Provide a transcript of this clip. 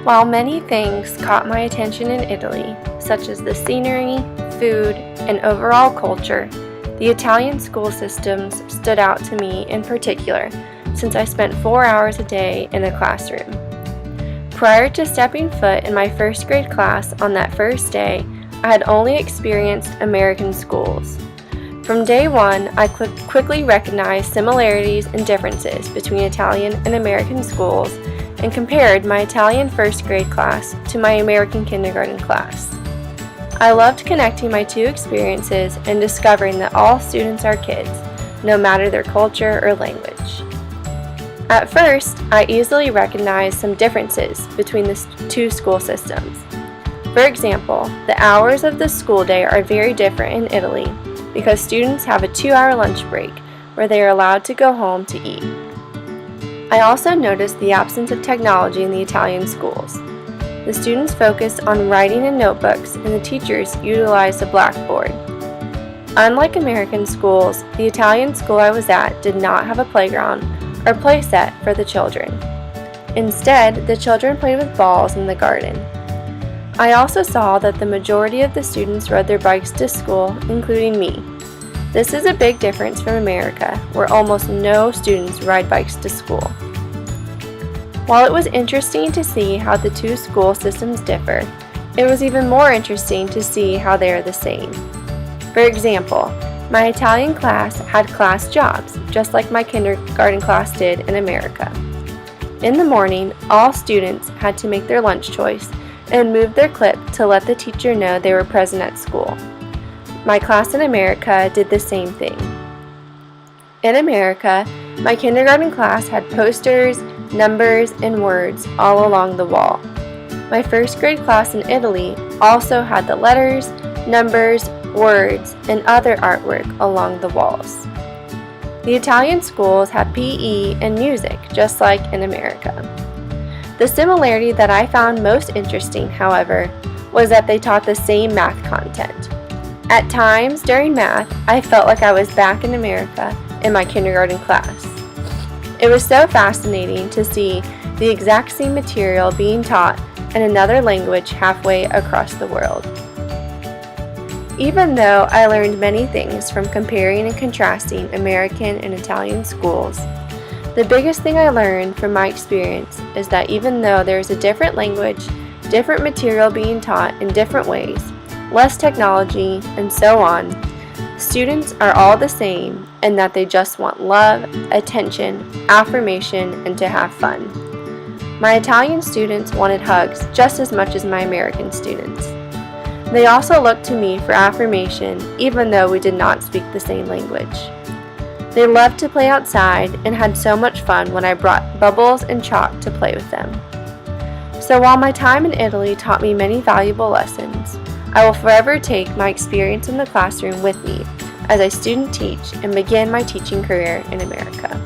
While many things caught my attention in Italy, such as the scenery, food, and overall culture, the Italian school systems stood out to me in particular since I spent 4 hours a day in a classroom. Prior to stepping foot in my first grade class on that first day, I had only experienced American schools. From day one, I quickly recognized similarities and differences between Italian and American schools and compared my Italian first grade class to my American kindergarten class. I loved connecting my two experiences and discovering that all students are kids, no matter their culture or language. At first, I easily recognized some differences between the two school systems. For example, the hours of the school day are very different in Italy because students have a 2-hour lunch break where they are allowed to go home to eat. I also noticed the absence of technology in the Italian schools. The students focused on writing in notebooks and the teachers utilized a blackboard. Unlike American schools, the Italian school I was at did not have a playground or play set for the children. Instead, the children played with balls in the garden. I also saw that the majority of the students rode their bikes to school, including me. This is a big difference from America, where almost no students ride bikes to school. While it was interesting to see how the two school systems differ, it was even more interesting to see how they are the same. For example, my Italian class had class jobs, just like my kindergarten class did in America. In the morning, all students had to make their lunch choice and move their clip to let the teacher know they were present at school. My class in America did the same thing. In America, my kindergarten class had posters, numbers, and words all along the wall. My first grade class in Italy also had the letters, numbers, words, and other artwork along the walls. The Italian schools have PE and music, just like in America. The similarity that I found most interesting, however, was that they taught the same math content. At times during math, I felt like I was back in America in my kindergarten class. It was so fascinating to see the exact same material being taught in another language halfway across the world. Even though I learned many things from comparing and contrasting American and Italian schools, the biggest thing I learned from my experience is that even though there is a different language, different material being taught in different ways, less technology, and so on, students are all the same and that they just want love, attention, affirmation, and to have fun. My Italian students wanted hugs just as much as my American students. They also looked to me for affirmation even though we did not speak the same language. They loved to play outside and had so much fun when I brought bubbles and chalk to play with them. So while my time in Italy taught me many valuable lessons, I will forever take my experience in the classroom with me as I student teach and begin my teaching career in America.